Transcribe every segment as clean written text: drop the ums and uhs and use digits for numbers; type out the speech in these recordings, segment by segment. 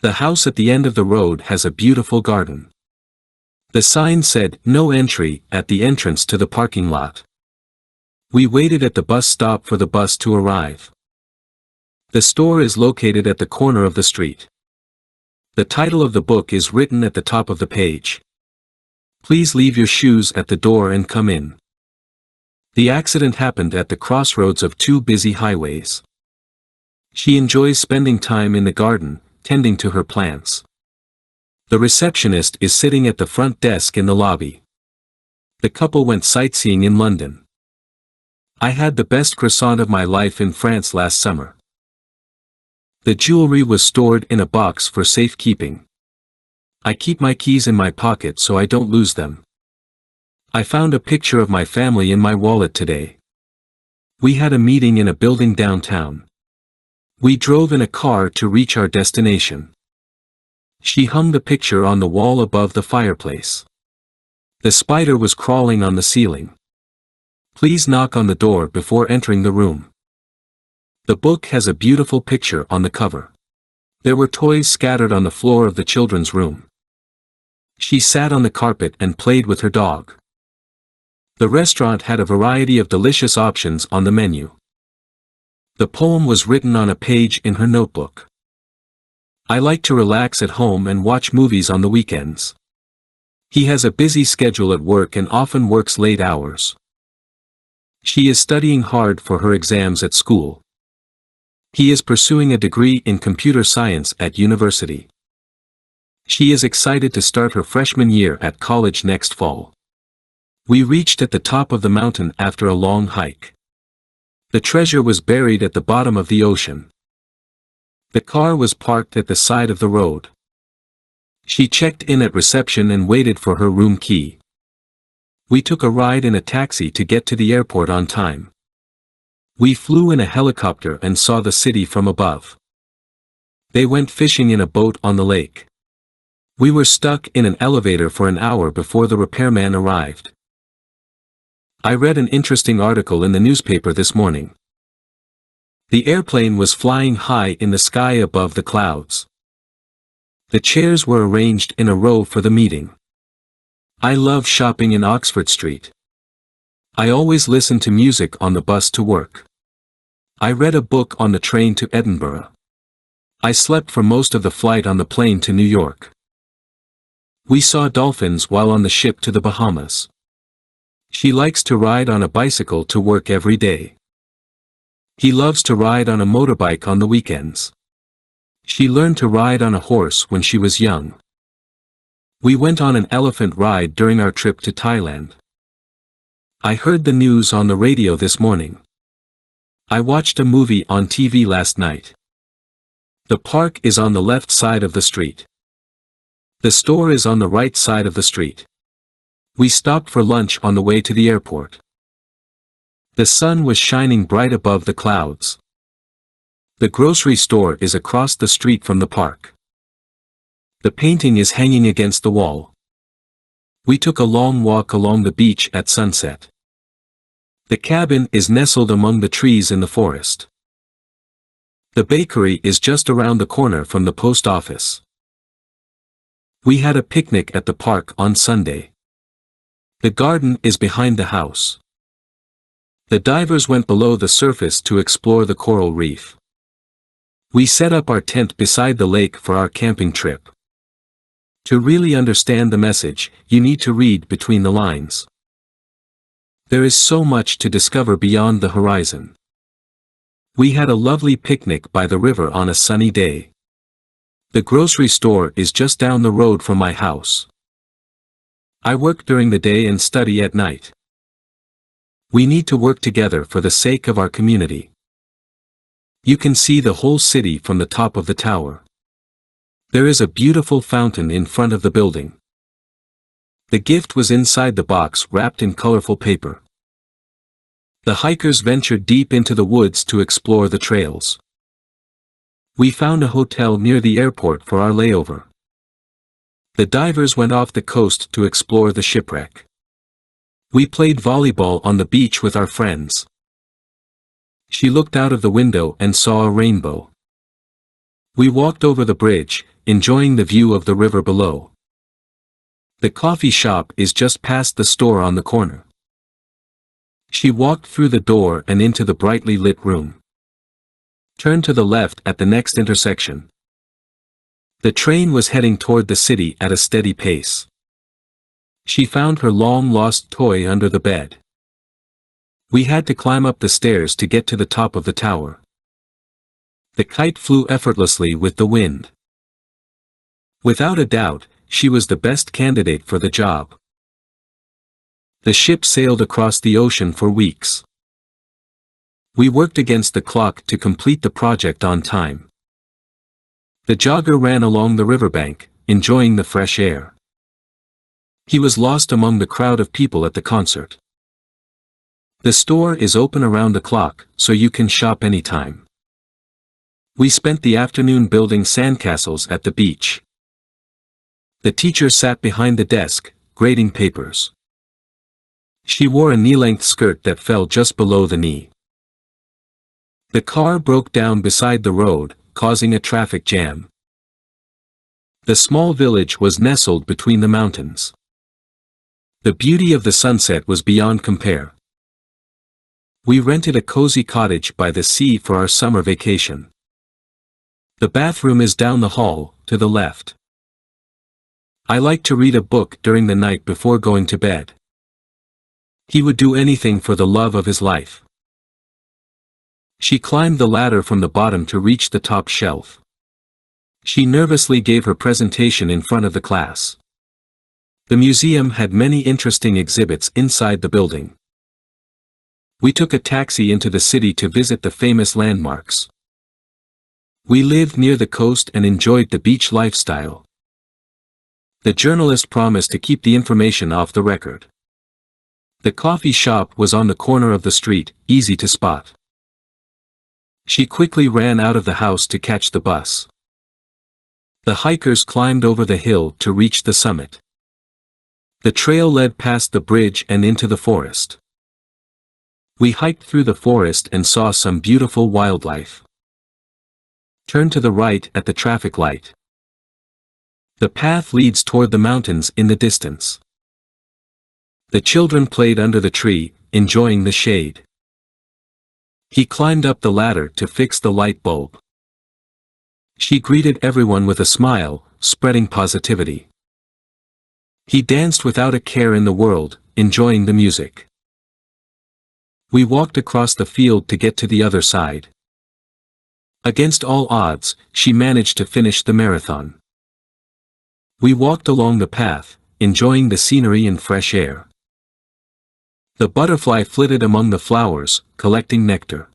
The house at the end of the road has a beautiful garden. The sign said, "No entry," at the entrance to the parking lot. We waited at the bus stop for the bus to arrive. The store is located at the corner of the street. The title of the book is written at the top of the page. Please leave your shoes at the door and come in. The accident happened at the crossroads of two busy highways. She enjoys spending time in the garden, tending to her plants. The receptionist is sitting at the front desk in the lobby. The couple went sightseeing in London. I had the best croissant of my life in France last summer. The jewelry was stored in a box for safekeeping. I keep my keys in my pocket so I don't lose them. I found a picture of my family in my wallet today. We had a meeting in a building downtown. We drove in a car to reach our destination. She hung the picture on the wall above the fireplace. The spider was crawling on the ceiling. Please knock on the door before entering the room. The book has a beautiful picture on the cover. There were toys scattered on the floor of the children's room. She sat on the carpet and played with her dog. The restaurant had a variety of delicious options on the menu. The poem was written on a page in her notebook. I like to relax at home and watch movies on the weekends. He has a busy schedule at work and often works late hours. She is studying hard for her exams at school. He is pursuing a degree in computer science at university. She is excited to start her freshman year at college next fall. We reached at the top of the mountain after a long hike. The treasure was buried at the bottom of the ocean. The car was parked at the side of the road. She checked in at reception and waited for her room key. We took a ride in a taxi to get to the airport on time. We flew in a helicopter and saw the city from above. They went fishing in a boat on the lake. We were stuck in an elevator for an hour before the repairman arrived. I read an interesting article in the newspaper this morning. The airplane was flying high in the sky above the clouds. The chairs were arranged in a row for the meeting. I love shopping in Oxford Street. I always listen to music on the bus to work. I read a book on the train to Edinburgh. I slept for most of the flight on the plane to New York. We saw dolphins while on the ship to the Bahamas. She likes to ride on a bicycle to work every day. He loves to ride on a motorbike on the weekends. She learned to ride on a horse when she was young. We went on an elephant ride during our trip to Thailand. I heard the news on the radio this morning. I watched a movie on TV last night. The park is on the left side of the street. The store is on the right side of the street. We stopped for lunch on the way to the airport. The sun was shining bright above the clouds. The grocery store is across the street from the park. The painting is hanging against the wall. We took a long walk along the beach at sunset. The cabin is nestled among the trees in the forest. The bakery is just around the corner from the post office. We had a picnic at the park on Sunday. The garden is behind the house. The divers went below the surface to explore the coral reef. We set up our tent beside the lake for our camping trip. To really understand the message, you need to read between the lines. There is so much to discover beyond the horizon. We had a lovely picnic by the river on a sunny day. The grocery store is just down the road from my house. I work during the day and study at night. We need to work together for the sake of our community. You can see the whole city from the top of the tower. There is a beautiful fountain in front of the building. The gift was inside the box wrapped in colorful paper. The hikers ventured deep into the woods to explore the trails. We found a hotel near the airport for our layover. The divers went off the coast to explore the shipwreck. We played volleyball on the beach with our friends. She looked out of the window and saw a rainbow. We walked over the bridge, enjoying the view of the river below. The coffee shop is just past the store on the corner. She walked through the door and into the brightly lit room. Turn to the left at the next intersection. The train was heading toward the city at a steady pace. She found her long-lost toy under the bed. We had to climb up the stairs to get to the top of the tower. The kite flew effortlessly with the wind. Without a doubt, she was the best candidate for the job. The ship sailed across the ocean for weeks. We worked against the clock to complete the project on time. The jogger ran along the riverbank, enjoying the fresh air. He was lost among the crowd of people at the concert. The store is open around the clock, so you can shop anytime. We spent the afternoon building sandcastles at the beach. The teacher sat behind the desk, grading papers. She wore a knee-length skirt that fell just below the knee. The car broke down beside the road, causing a traffic jam. The small village was nestled between the mountains. The beauty of the sunset was beyond compare. We rented a cozy cottage by the sea for our summer vacation. The bathroom is down the hall, to the left. I like to read a book during the night before going to bed. He would do anything for the love of his life. She climbed the ladder from the bottom to reach the top shelf. She nervously gave her presentation in front of the class. The museum had many interesting exhibits inside the building. We took a taxi into the city to visit the famous landmarks. We lived near the coast and enjoyed the beach lifestyle. The journalist promised to keep the information off the record. The coffee shop was on the corner of the street, easy to spot. She quickly ran out of the house to catch the bus. The hikers climbed over the hill to reach the summit. The trail led past the bridge and into the forest. We hiked through the forest and saw some beautiful wildlife. Turn to the right at the traffic light. The path leads toward the mountains in the distance. The children played under the tree, enjoying the shade. He climbed up the ladder to fix the light bulb. She greeted everyone with a smile, spreading positivity. He danced without a care in the world, enjoying the music. We walked across the field to get to the other side. Against all odds, she managed to finish the marathon. We walked along the path, enjoying the scenery and fresh air. The butterfly flitted among the flowers, collecting nectar.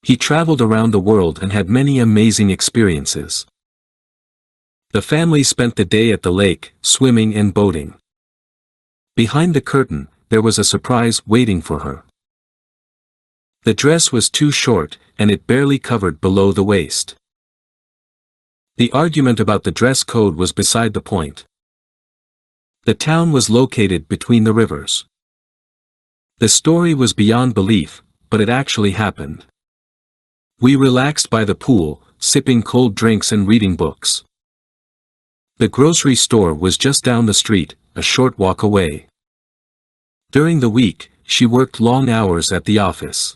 He traveled around the world and had many amazing experiences. The family spent the day at the lake, swimming and boating. Behind the curtain, there was a surprise waiting for her. The dress was too short, and it barely covered below the waist. The argument about the dress code was beside the point. The town was located between the rivers. The story was beyond belief, but it actually happened. We relaxed by the pool, sipping cold drinks and reading books. The grocery store was just down the street, a short walk away. During the week, she worked long hours at the office.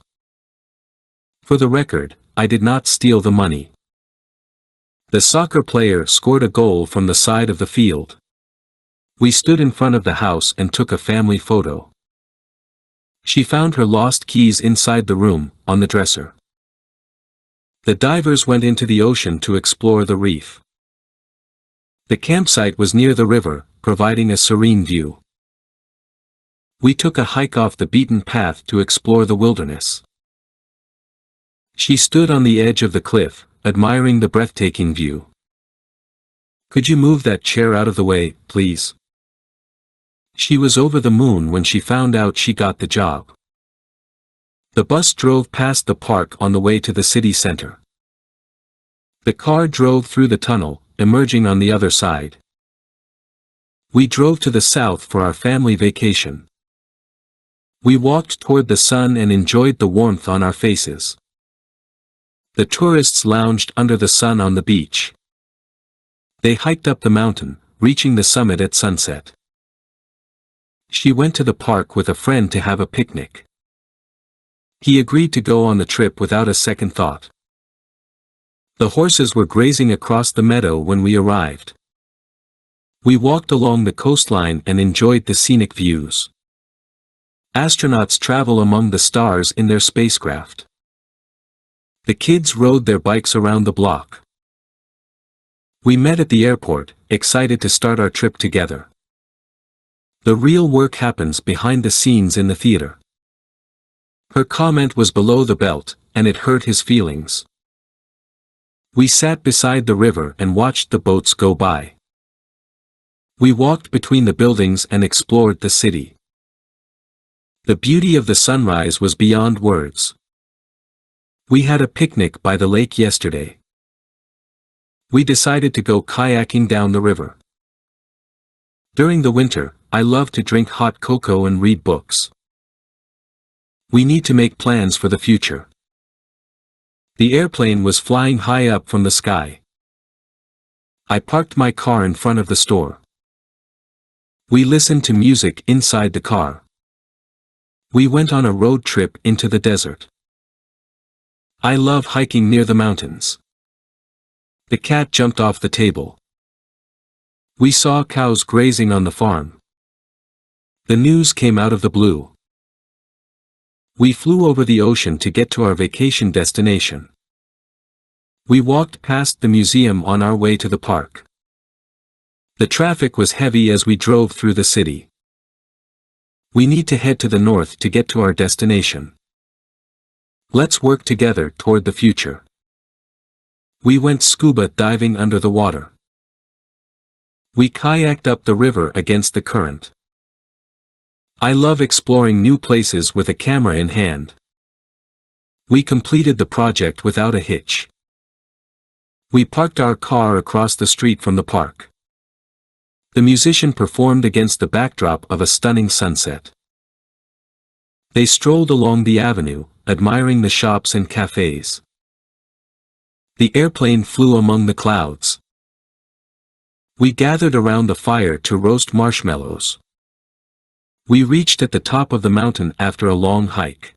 For the record, I did not steal the money. The soccer player scored a goal from the side of the field. We stood in front of the house and took a family photo. She found her lost keys inside the room, on the dresser. The divers went into the ocean to explore the reef. The campsite was near the river, providing a serene view. We took a hike off the beaten path to explore the wilderness. She stood on the edge of the cliff, admiring the breathtaking view. "Could you move that chair out of the way, please?" She was over the moon when she found out she got the job. The bus drove past the park on the way to the city center. The car drove through the tunnel, emerging on the other side. We drove to the south for our family vacation. We walked toward the sun and enjoyed the warmth on our faces. The tourists lounged under the sun on the beach. They hiked up the mountain, reaching the summit at sunset. She went to the park with a friend to have a picnic. He agreed to go on the trip without a second thought. The horses were grazing across the meadow when we arrived. We walked along the coastline and enjoyed the scenic views. Astronauts travel among the stars in their spacecraft. The kids rode their bikes around the block. We met at the airport, excited to start our trip together. The real work happens behind the scenes in the theater. Her comment was below the belt, and it hurt his feelings. We sat beside the river and watched the boats go by. We walked between the buildings and explored the city. The beauty of the sunrise was beyond words. We had a picnic by the lake yesterday. We decided to go kayaking down the river. During the winter, I love to drink hot cocoa and read books. We need to make plans for the future. The airplane was flying high up from the sky. I parked my car in front of the store. We listened to music inside the car. We went on a road trip into the desert. I love hiking near the mountains. The cat jumped off the table. We saw cows grazing on the farm. The news came out of the blue. We flew over the ocean to get to our vacation destination. We walked past the museum on our way to the park. The traffic was heavy as we drove through the city. We need to head to the north to get to our destination. Let's work together toward the future. We went scuba diving under the water. We kayaked up the river against the current. I love exploring new places with a camera in hand. We completed the project without a hitch. We parked our car across the street from the park. The musician performed against the backdrop of a stunning sunset. They strolled along the avenue, admiring the shops and cafes. The airplane flew among the clouds. We gathered around the fire to roast marshmallows. We reached at the top of the mountain after a long hike.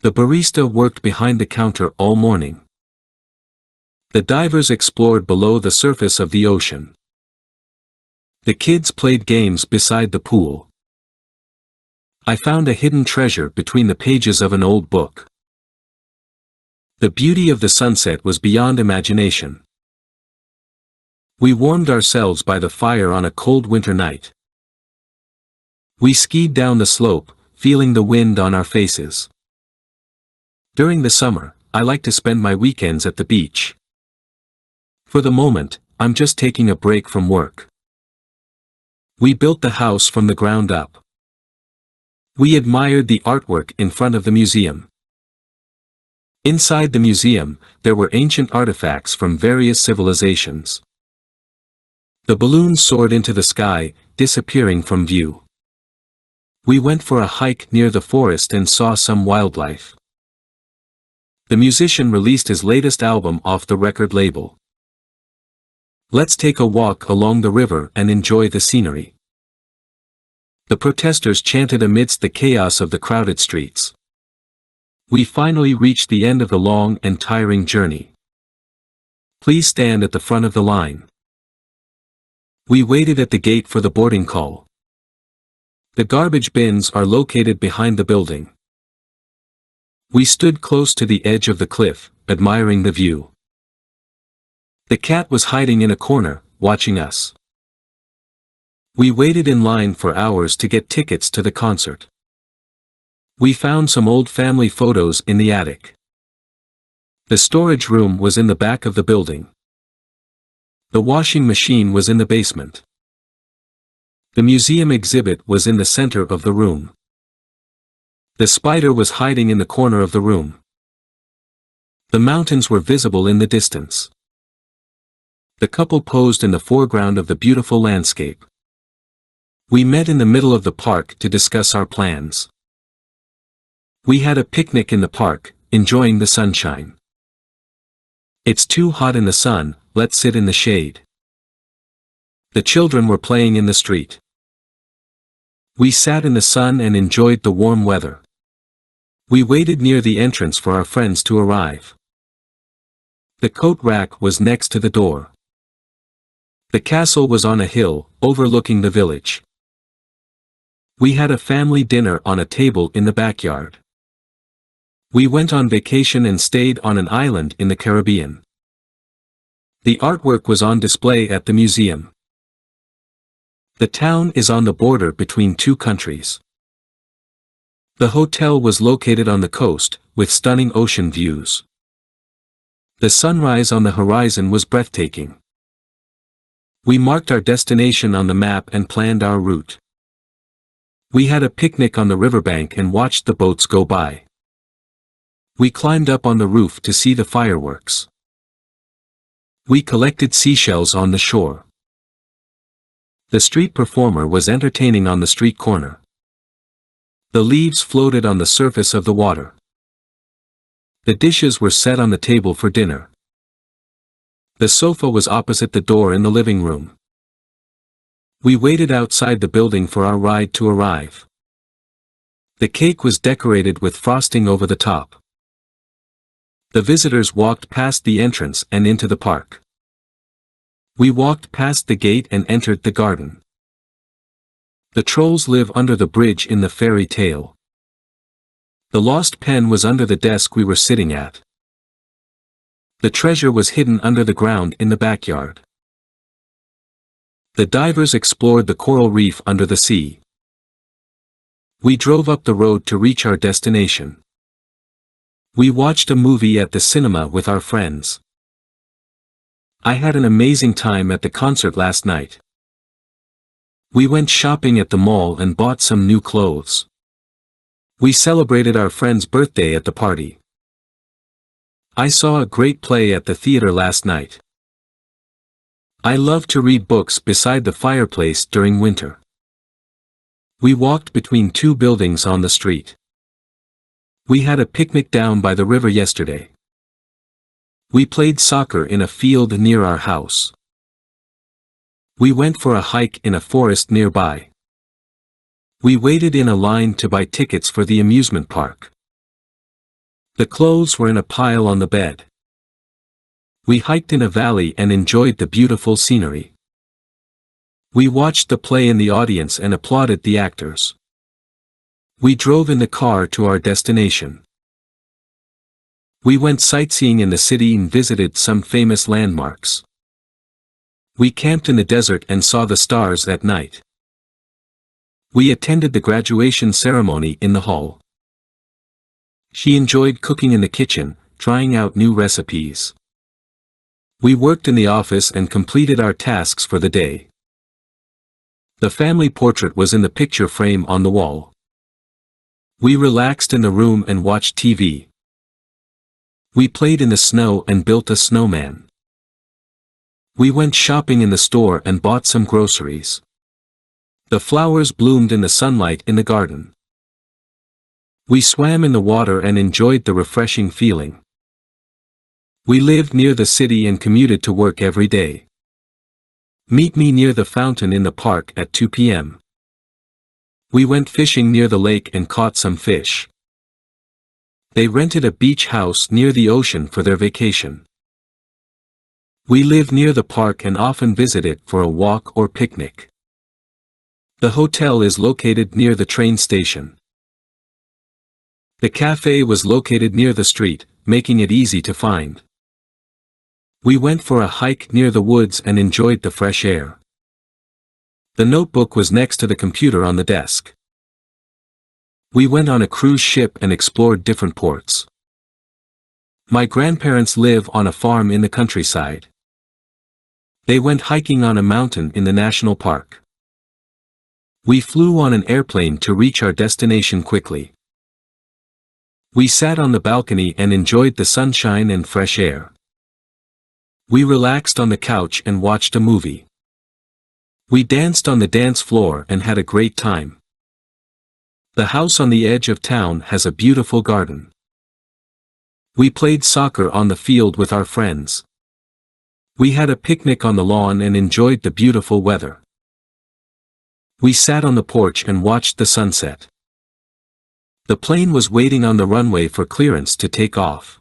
The barista worked behind the counter all morning. The divers explored below the surface of the ocean. The kids played games beside the pool. I found a hidden treasure between the pages of an old book. The beauty of the sunset was beyond imagination. We warmed ourselves by the fire on a cold winter night. We skied down the slope, feeling the wind on our faces. During the summer, I like to spend my weekends at the beach. For the moment, I'm just taking a break from work. We built the house from the ground up. We admired the artwork in front of the museum. Inside the museum, there were ancient artifacts from various civilizations. The balloons soared into the sky, disappearing from view. We went for a hike near the forest and saw some wildlife. The musician released his latest album off the record label. Let's take a walk along the river and enjoy the scenery. The protesters chanted amidst the chaos of the crowded streets. We finally reached the end of the long and tiring journey. Please stand at the front of the line. We waited at the gate for the boarding call. The garbage bins are located behind the building. We stood close to the edge of the cliff, admiring the view. The cat was hiding in a corner, watching us. We waited in line for hours to get tickets to the concert. We found some old family photos in the attic. The storage room was in the back of the building. The washing machine was in the basement. The museum exhibit was in the center of the room. The spider was hiding in the corner of the room. The mountains were visible in the distance. The couple posed in the foreground of the beautiful landscape. We met in the middle of the park to discuss our plans. We had a picnic in the park, enjoying the sunshine. It's too hot in the sun, let's sit in the shade. The children were playing in the street. We sat in the sun and enjoyed the warm weather. We waited near the entrance for our friends to arrive. The coat rack was next to the door. The castle was on a hill, overlooking the village. We had a family dinner on a table in the backyard. We went on vacation and stayed on an island in the Caribbean. The artwork was on display at the museum. The town is on the border between two countries. The hotel was located on the coast, with stunning ocean views. The sunrise on the horizon was breathtaking. We marked our destination on the map and planned our route. We had a picnic on the riverbank and watched the boats go by. We climbed up on the roof to see the fireworks. We collected seashells on the shore. The street performer was entertaining on the street corner. The leaves floated on the surface of the water. The dishes were set on the table for dinner. The sofa was opposite the door in the living room. We waited outside the building for our ride to arrive. The cake was decorated with frosting over the top. The visitors walked past the entrance and into the park. We walked past the gate and entered the garden. The trolls live under the bridge in the fairy tale. The lost pen was under the desk we were sitting at. The treasure was hidden under the ground in the backyard. The divers explored the coral reef under the sea. We drove up the road to reach our destination. We watched a movie at the cinema with our friends. I had an amazing time at the concert last night. We went shopping at the mall and bought some new clothes. We celebrated our friend's birthday at the party. I saw a great play at the theater last night. I love to read books beside the fireplace during winter. We walked between two buildings on the street. We had a picnic down by the river yesterday. We played soccer in a field near our house. We went for a hike in a forest nearby. We waited in a line to buy tickets for the amusement park. The clothes were in a pile on the bed. We hiked in a valley and enjoyed the beautiful scenery. We watched the play in the audience and applauded the actors. We drove in the car to our destination. We went sightseeing in the city and visited some famous landmarks. We camped in the desert and saw the stars at night. We attended the graduation ceremony in the hall. She enjoyed cooking in the kitchen, trying out new recipes. We worked in the office and completed our tasks for the day. The family portrait was in the picture frame on the wall. We relaxed in the room and watched TV. We played in the snow and built a snowman. We went shopping in the store and bought some groceries. The flowers bloomed in the sunlight in the garden. We swam in the water and enjoyed the refreshing feeling. We lived near the city and commuted to work every day. Meet me near the fountain in the park at 2 p.m. We went fishing near the lake and caught some fish. They rented a beach house near the ocean for their vacation. We live near the park and often visit it for a walk or picnic. The hotel is located near the train station. The cafe was located near the street, making it easy to find. We went for a hike near the woods and enjoyed the fresh air. The notebook was next to the computer on the desk. We went on a cruise ship and explored different ports. My grandparents live on a farm in the countryside. They went hiking on a mountain in the national park. We flew on an airplane to reach our destination quickly. We sat on the balcony and enjoyed the sunshine and fresh air. We relaxed on the couch and watched a movie. We danced on the dance floor and had a great time. The house on the edge of town has a beautiful garden. We played soccer on the field with our friends. We had a picnic on the lawn and enjoyed the beautiful weather. We sat on the porch and watched the sunset. The plane was waiting on the runway for clearance to take off.